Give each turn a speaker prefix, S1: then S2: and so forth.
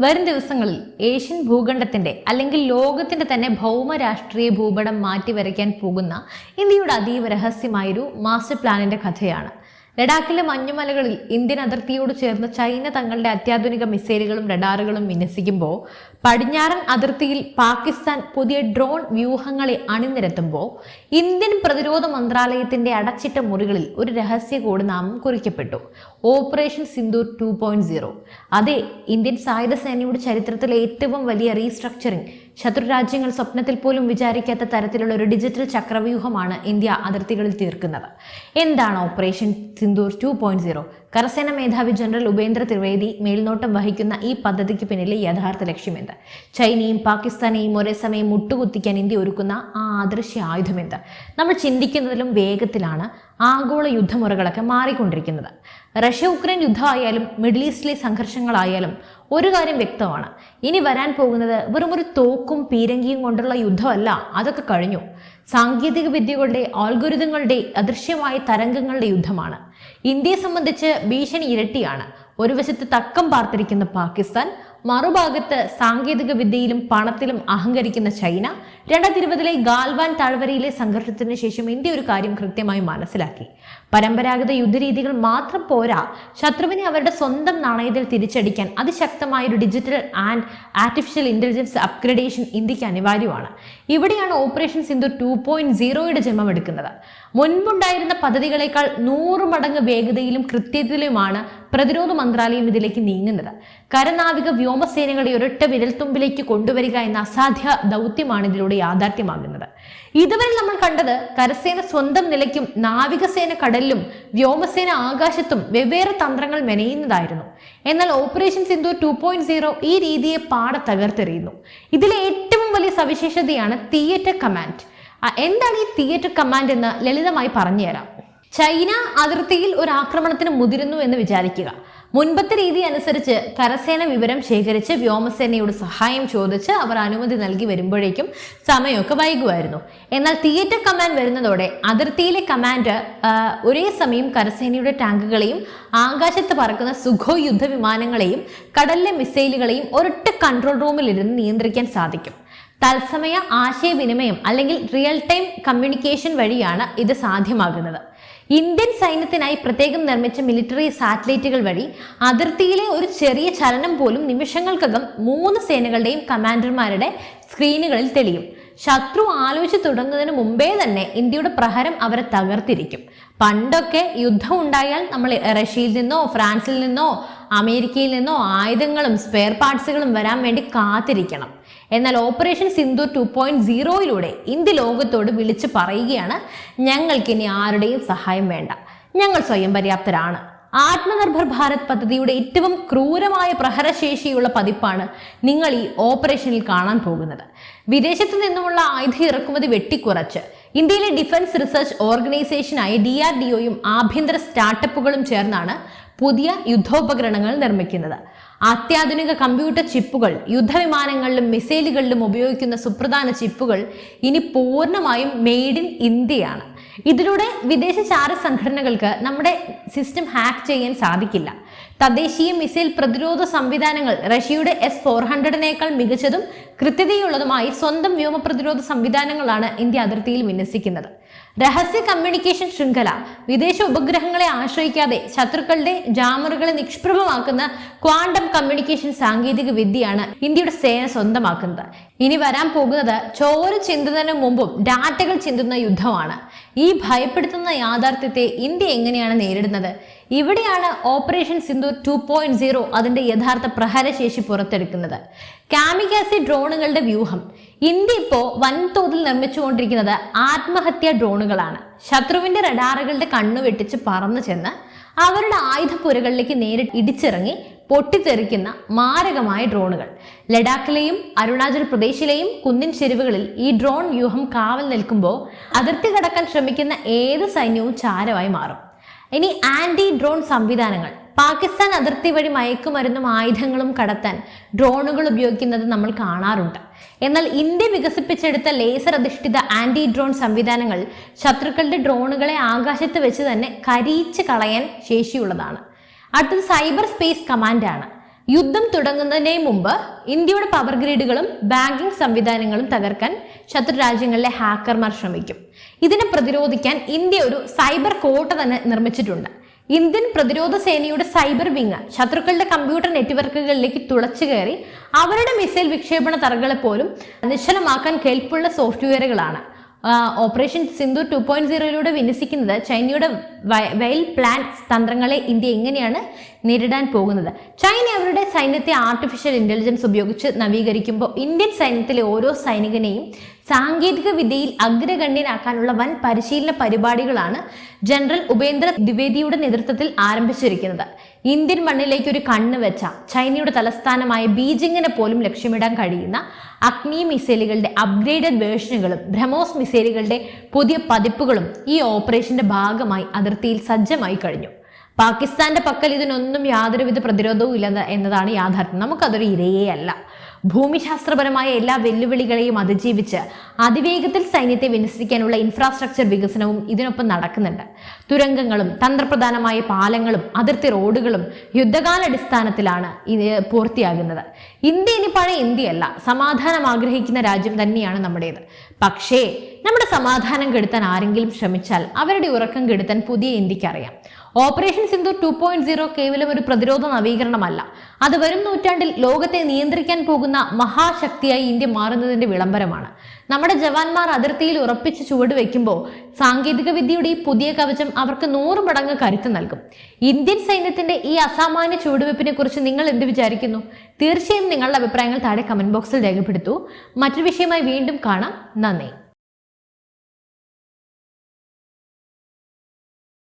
S1: വരും ദിവസങ്ങളിൽ ഏഷ്യൻ ഭൂഖണ്ഡത്തിന്റെ അല്ലെങ്കിൽ ലോകത്തിന്റെ തന്നെ ഭൗമ രാഷ്ട്രീയ ഭൂപടം മാറ്റിവരയ്ക്കാൻ പോകുന്ന ഇന്ത്യയുടെ അതീവ രഹസ്യമായൊരു മാസ്റ്റർ പ്ലാനിന്റെ കഥയാണ്. ലഡാക്കിലെ മഞ്ഞുമലകളിൽ ഇന്ത്യൻ അതിർത്തിയോട് ചേർന്ന് ചൈന തങ്ങളുടെ അത്യാധുനിക മിസൈലുകളും റഡാറുകളും വിന്യസിക്കുമ്പോൾ പടിഞ്ഞാറൻ അതിർത്തിയിൽ പാകിസ്ഥാൻ പുതിയ ഡ്രോൺ വ്യൂഹങ്ങളെ അണിനിരത്തുമ്പോൾ ഇന്ത്യൻ പ്രതിരോധ മന്ത്രാലയത്തിന്റെ അടച്ചിട്ട മുറികളിൽ ഒരു രഹസ്യ കോഡ് നാമം കുറിക്കപ്പെട്ടു: ഓപ്പറേഷൻ സിന്ദൂർ 2.0. അതെ, ഇന്ത്യൻ സായുധ സേനയുടെ ചരിത്രത്തിലെ ഏറ്റവും വലിയ റീസ്ട്രക്ചറിംഗ്, ശത്രു രാജ്യങ്ങൾ സ്വപ്നത്തിൽ പോലും വിചാരിക്കാത്ത തരത്തിലുള്ള ഒരു ഡിജിറ്റൽ ചക്രവ്യൂഹമാണ് ഇന്ത്യ അതിർത്തികളിൽ തീർക്കുന്നത്. എന്താണ് ഓപ്പറേഷൻ സിന്ദൂർ 2.0? കരസേന മേധാവി ജനറൽ ഉപേന്ദ്ര ത്രിവേദി മേൽനോട്ടം വഹിക്കുന്ന ഈ പദ്ധതിക്ക് പിന്നിലെ യഥാർത്ഥ ലക്ഷ്യമെന്ത്? ചൈനയും പാകിസ്ഥാനെയും ഒരേ സമയം മുട്ടുകുത്തിക്കാൻ ഇന്ത്യ ഒരുക്കുന്ന ആ അദൃശ്യ ആയുധമെന്ത്? നമ്മൾ ചിന്തിക്കുന്നതിലും വേഗത്തിലാണ് ആഗോള യുദ്ധമുറകളൊക്കെ മാറിക്കൊണ്ടിരിക്കുന്നത്. റഷ്യ ഉക്രൈൻ യുദ്ധമായാലും മിഡിൽ ഈസ്റ്റിലെ സംഘർഷങ്ങളായാലും ഒരു കാര്യം വ്യക്തമാണ്: ഇനി വരാൻ പോകുന്നത് വെറുമൊരു തോക്കും പീരങ്കിയും കൊണ്ടുള്ള യുദ്ധമല്ല. അതൊക്കെ കഴിഞ്ഞു. സാങ്കേതിക വിദ്യകളുടെ, ആൽഗോരിതങ്ങളുടെ, അദൃശ്യമായ തരംഗങ്ങളുടെ യുദ്ധമാണ്. ഇന്ത്യയെ സംബന്ധിച്ച് ഭീഷണി ഇരട്ടിയാണ്. ഒരു വശത്ത് തക്കം പാർത്തിരിക്കുന്ന പാകിസ്ഥാൻ, മറുഭാഗത്ത് സാങ്കേതിക വിദ്യയിലും പണത്തിലും അഹങ്കരിക്കുന്ന ചൈന. 2020 ഗാൽവാൻ താഴ്വരയിലെ സംഘർഷത്തിന് ശേഷം ഇന്ത്യ ഒരു കാര്യം കൃത്യമായി മനസ്സിലാക്കി: പരമ്പരാഗത യുദ്ധരീതികൾ മാത്രം പോരാ, ശത്രുവിനെ അവരുടെ സ്വന്തം നാണയത്തിൽ തിരിച്ചടിക്കാൻ അതിശക്തമായ ഒരു digital and artificial intelligence upgradation ഇന്ത്യക്ക് അനിവാര്യമാണ്. ഇവിടെയാണ് ഓപ്പറേഷൻ സിന്ദൂർ 2.0യുടെ ജന്മമെടുക്കുന്നത്. മുൻപുണ്ടായിരുന്ന പദ്ധതികളെക്കാൾ 100 മടങ്ങ് വേഗതയിലും കൃത്യതയിലുമാണ് പ്രതിരോധ മന്ത്രാലയം ഇതിലേക്ക് നീങ്ങുന്നത്. കരനാവിക വ്യോമസേനകളെ ഒരൊറ്റ വിരൽത്തുമ്പിലേക്ക് കൊണ്ടുവരിക എന്ന അസാധ്യ ദൗത്യമാണ് ഇതിലൂടെ യാഥാർത്ഥ്യമാകുന്നത്. ഇതുവരെ നമ്മൾ കണ്ടത് കരസേന സ്വന്തം നിലയ്ക്കും നാവികസേന കടലിലും വ്യോമസേന ആകാശത്തും വെവ്വേറെ തന്ത്രങ്ങൾ മെനയുന്നതായിരുന്നു. എന്നാൽ ഓപ്പറേഷൻ സിന്ദൂർ 2.0 ഈ രീതിയെ പാടെ തകർത്തെറിയുന്നു. ഇതിലെ ഏറ്റവും വലിയ സവിശേഷതയാണ് തിയേറ്റർ കമാൻഡ്. എന്താണ് ഈ തിയേറ്റർ കമാൻഡ് എന്ന് ലളിതമായി പറഞ്ഞുതരാം. ചൈന അതിർത്തിയിൽ ഒരു ആക്രമണത്തിന് മുതിരുന്നു എന്ന് വിചാരിക്കുക. മുൻപത്തെ രീതി അനുസരിച്ച് കരസേന വിവരം ശേഖരിച്ച് വ്യോമസേനയോട് സഹായം ചോദിച്ച് അവർ അനുമതി നൽകി വരുമ്പോഴേക്കും സമയമൊക്കെ വൈകുമായിരുന്നു. എന്നാൽ തിയേറ്റർ കമാൻഡ് വരുന്നതോടെ അതിർത്തിയിലെ കമാൻഡ് ഒരേ സമയം കരസേനയുടെ ടാങ്കുകളെയും ആകാശത്ത് പറക്കുന്ന സുഖോയ് യുദ്ധവിമാനങ്ങളെയും കടലിലെ മിസൈലുകളെയും ഒരൊറ്റ കൺട്രോൾ റൂമിലിരുന്ന് നിയന്ത്രിക്കാൻ സാധിക്കും. തത്സമയ ആശയവിനിമയം അല്ലെങ്കിൽ റിയൽ ടൈം കമ്മ്യൂണിക്കേഷൻ വഴിയാണ് ഇത് സാധ്യമാകുന്നത്. ഇന്ത്യൻ സൈന്യത്തിനായി പ്രത്യേകം നിർമ്മിച്ച മിലിറ്ററി സാറ്റലൈറ്റുകൾ വഴി അതിർത്തിയിലെ ഒരു ചെറിയ ചലനം പോലും നിമിഷങ്ങൾക്കകം 3 സേനകളുടെയും കമാൻഡർമാരുടെ സ്ക്രീനുകളിൽ തെളിയും. ശത്രു ആലോചിച്ച് തുടങ്ങുന്നതിന് മുമ്പേ തന്നെ ഇന്ത്യയുടെ പ്രഹരം അവരെ തകർത്തിരിക്കും. പണ്ടൊക്കെ യുദ്ധം ഉണ്ടായാൽ നമ്മൾ റഷ്യയിൽ നിന്നോ ഫ്രാൻസിൽ നിന്നോ അമേരിക്കയിൽ നിന്നോ ആയുധങ്ങളും സ്പെയർ പാർട്സുകളും വരാൻ വേണ്ടി കാത്തിരിക്കണം. എന്നാൽ ഓപ്പറേഷൻ സിന്ദൂർ 2.0യിലൂടെ ഇന്ത്യ ലോകത്തോട് വിളിച്ചു പറയുകയാണ്: ഞങ്ങൾക്കിനി ആരുടെയും സഹായം വേണ്ട, ഞങ്ങൾ സ്വയം പര്യാപ്തരാണ്. ആത്മനിർഭർ ഭാരത് പദ്ധതിയുടെ ഏറ്റവും ക്രൂരമായ പ്രഹരശേഷിയുള്ള പതിപ്പാണ് നിങ്ങൾ ഈ ഓപ്പറേഷനിൽ കാണാൻ പോകുന്നത്. വിദേശത്തു നിന്നുമുള്ള ആയുധ ഇറക്കുമതി വെട്ടിക്കുറച്ച് ഇന്ത്യയിലെ ഡിഫൻസ് റിസർച്ച് ഓർഗനൈസേഷനായ DRDOയും ആഭ്യന്തര സ്റ്റാർട്ടപ്പുകളും ചേർന്നാണ് പുതിയ യുദ്ധോപകരണങ്ങൾ നിർമ്മിക്കുന്നത്. അത്യാധുനിക കമ്പ്യൂട്ടർ ചിപ്പുകൾ, യുദ്ധവിമാനങ്ങളിലും മിസൈലുകളിലും ഉപയോഗിക്കുന്ന സുപ്രധാന ചിപ്പുകൾ ഇനി പൂർണ്ണമായും മെയ്ഡ് ഇൻ ഇന്ത്യയാണ്. ഇതിലൂടെ വിദേശ ചാര സംഘടനകൾക്ക് നമ്മുടെ സിസ്റ്റം ഹാക്ക് ചെയ്യാൻ സാധിക്കില്ല. തദ്ദേശീയ മിസൈൽ പ്രതിരോധ സംവിധാനങ്ങൾ റഷ്യയുടെ S-400നേക്കാൾ മികച്ചതും കൃത്യതയുള്ളതുമായി സ്വന്തം വ്യോമ പ്രതിരോധ സംവിധാനങ്ങളാണ് ഇന്ത്യ അതിർത്തിയിൽ വിന്യസിക്കുന്നത്. രഹസ്യ കമ്മ്യൂണിക്കേഷൻ ശൃംഖല, വിദേശ ഉപഗ്രഹങ്ങളെ ആശ്രയിക്കാതെ ശത്രുക്കളുടെ ജാമറുകളെ നിഷ്പ്രഭമാക്കുന്ന ക്വാണ്ടം കമ്മ്യൂണിക്കേഷൻ സാങ്കേതിക വിദ്യയാണ് ഇന്ത്യയുടെ സേന സ്വന്തമാക്കുന്നത്. ഇനി വരാൻ പോകുന്നത് ചോര ചിന്തുന്നതിന് മുമ്പും ഡാറ്റകൾ ചിന്തുന്ന യുദ്ധമാണ്. ഈ ഭയപ്പെടുത്തുന്ന യാഥാർത്ഥ്യത്തെ ഇന്ത്യ എങ്ങനെയാണ് നേരിടുന്നത്? ഇവിടെയാണ് ഓപ്പറേഷൻ സിന്ദൂർ 2.0 അതിന്റെ യഥാർത്ഥ പ്രഹരശേഷി പുറത്തെടുക്കുന്നത്. കാമികാസി ഡ്രോണുകളുടെ വ്യൂഹം. ഇന്ത്യ ഇപ്പോൾ വൻതോതിൽ നിർമ്മിച്ചുകൊണ്ടിരിക്കുന്നത് ആത്മഹത്യാ ഡ്രോണുകളാണ്. ശത്രുവിന്റെ റഡാറുകളുടെ കണ്ണു വെട്ടിച്ച് പറന്നു ചെന്ന് അവരുടെ ആയുധപ്പുരകളിലേക്ക് നേരിട്ട് ഇടിച്ചിറങ്ങി പൊട്ടിത്തെറിക്കുന്ന മാരകമായ ഡ്രോണുകൾ. ലഡാക്കിലെയും അരുണാചൽ പ്രദേശിലെയും കുന്നിൻ ചെരുവുകളിൽ ഈ ഡ്രോൺ വ്യൂഹം കാവൽ നിൽക്കുമ്പോൾ അതിർത്തി കടക്കാൻ ശ്രമിക്കുന്ന ഏത് സൈന്യവും ചാരമായി മാറും. ഇനി ആന്റി ഡ്രോൺ സംവിധാനങ്ങൾ. പാകിസ്ഥാൻ അതിർത്തി വഴി മയക്കുമരുന്നും ആയുധങ്ങളും കടത്താൻ ഡ്രോണുകൾ ഉപയോഗിക്കുന്നത് നമ്മൾ കാണാറുണ്ട്. എന്നാൽ ഇന്ത്യ വികസിപ്പിച്ചെടുത്ത ലേസർ അധിഷ്ഠിത ആന്റി ഡ്രോൺ സംവിധാനങ്ങൾ ശത്രുക്കളുടെ ഡ്രോണുകളെ ആകാശത്ത് വെച്ച് തന്നെ കരിയിച്ച് കളയാൻ ശേഷിയുള്ളതാണ്. അടുത്തത് സൈബർ സ്പേസ് കമാൻഡാണ്. യുദ്ധം തുടങ്ങുന്നതിന് മുമ്പ് ഇന്ത്യയുടെ പവർ ഗ്രിഡുകളും ബാങ്കിംഗ് സംവിധാനങ്ങളും തകർക്കാൻ ശത്രു രാജ്യങ്ങളിലെ ഹാക്കർമാർ ശ്രമിക്കും. ഇതിനെ പ്രതിരോധിക്കാൻ ഇന്ത്യ ഒരു സൈബർ കോട്ട തന്നെ നിർമ്മിച്ചിട്ടുണ്ട്. ഇന്ത്യൻ പ്രതിരോധ സേനയുടെ സൈബർ വിങ് ശത്രുക്കളുടെ കമ്പ്യൂട്ടർ നെറ്റ്വർക്കുകളിലേക്ക് തുളച്ചു കയറി അവരുടെ മിസൈൽ വിക്ഷേപണ തറകളെ പോലും നിശ്ചലമാക്കാൻ കെൽപ്പുള്ള സോഫ്റ്റ്വെയറുകളാണ്. ഓപ്പറേഷൻ സിന്ദൂർ 2.0 വിന്യസിക്കുന്നത് ചൈനയുടെ വെൽ പ്ലാൻ തന്ത്രങ്ങളെ ഇന്ത്യ എങ്ങനെയാണ് നേരിടാൻ പോകുന്നത്. ചൈന അവരുടെ സൈന്യത്തെ ആർട്ടിഫിഷ്യൽ ഇന്റലിജൻസ് ഉപയോഗിച്ച് നവീകരിക്കുമ്പോൾ ഇന്ത്യൻ സൈന്യത്തിലെ ഓരോ സൈനികനെയും സാങ്കേതിക വിദ്യയിൽ അഗ്രഗണ്യനാക്കാനുള്ള വൻ പരിശീലന പരിപാടികളാണ് ജനറൽ ഉപേന്ദ്ര ദ്വിവേദിയുടെ നേതൃത്വത്തിൽ ആരംഭിച്ചിരിക്കുന്നത്. ഇന്ത്യൻ മണ്ണിലേക്ക് ഒരു കണ്ണ് വെച്ച ചൈനയുടെ തലസ്ഥാനമായ ബീജിങ്ങിനെ പോലും ലക്ഷ്യമിടാൻ കഴിയുന്ന അഗ്നി മിസൈലുകളുടെ അപ്ഗ്രേഡഡ് വേർഷനുകളും ബ്രഹ്മോസ് മിസൈലുകളുടെ പുതിയ പതിപ്പുകളും ഈ ഓപ്പറേഷന്റെ ഭാഗമായി അതിർത്തിയിൽ സജ്ജമായി കഴിഞ്ഞു. പാകിസ്ഥാന്റെ പക്കൽ ഇതിനൊന്നും യാതൊരുവിധ പ്രതിരോധവും ഇല്ല എന്നതാണ് യാഥാർത്ഥ്യം. നമുക്കതൊരു ഇരയേ അല്ല. ഭൂമിശാസ്ത്രപരമായ എല്ലാ വെല്ലുവിളികളെയും അതിജീവിച്ച് അതിവേഗത്തിൽ സൈന്യത്തെ വിന്യസിക്കാനുള്ള ഇൻഫ്രാസ്ട്രക്ചർ വികസനവും ഇതിനൊപ്പം നടക്കുന്നുണ്ട്. തുരങ്കങ്ങളും തന്ത്രപ്രധാനമായ പാലങ്ങളും അതിർത്തി റോഡുകളും യുദ്ധകാലാടിസ്ഥാനത്തിലാണ് ഇത് പൂർത്തിയാകുന്നത്. ഇന്ത്യ ഇനി പഴയ ഇന്ത്യയല്ല, സമാധാനം ആഗ്രഹിക്കുന്ന രാജ്യം തന്നെയാണ് നമ്മുടേത്. പക്ഷേ നമ്മുടെ സമാധാനം കെടുത്താൻ ആരെങ്കിലും ശ്രമിച്ചാൽ അവരുടെ ഉറക്കം കെടുത്താൻ പുതിയ ഇന്ത്യക്ക് അറിയാം. ഓപ്പറേഷൻ സിന്ദൂർ 2.0 കേവലം ഒരു പ്രതിരോധ നവീകരണമല്ല, അത് വരും നൂറ്റാണ്ടിൽ ലോകത്തെ നിയന്ത്രിക്കാൻ പോകുന്ന മഹാശക്തിയായി ഇന്ത്യ മാറുന്നതിന്റെ വിളംബരമാണ്. നമ്മുടെ ജവാന്മാർ അതിർത്തിയിൽ ഉറപ്പിച്ച് ചുവട് വെക്കുമ്പോൾ സാങ്കേതിക വിദ്യയുടെ ഈ പുതിയ കവചം അവർക്ക് 100 മടങ്ങ് കരുത്ത് നൽകും. ഇന്ത്യൻ സൈന്യത്തിന്റെ ഈ അസാമാന്യ ചുവടുവെപ്പിനെ കുറിച്ച് നിങ്ങൾ എന്ത് വിചാരിക്കുന്നു? തീർച്ചയായും നിങ്ങളുടെ അഭിപ്രായങ്ങൾ താഴെ കമന്റ് ബോക്സിൽ രേഖപ്പെടുത്തൂ. മറ്റൊരു വിഷയമായി വീണ്ടും കാണാം. നന്ദി.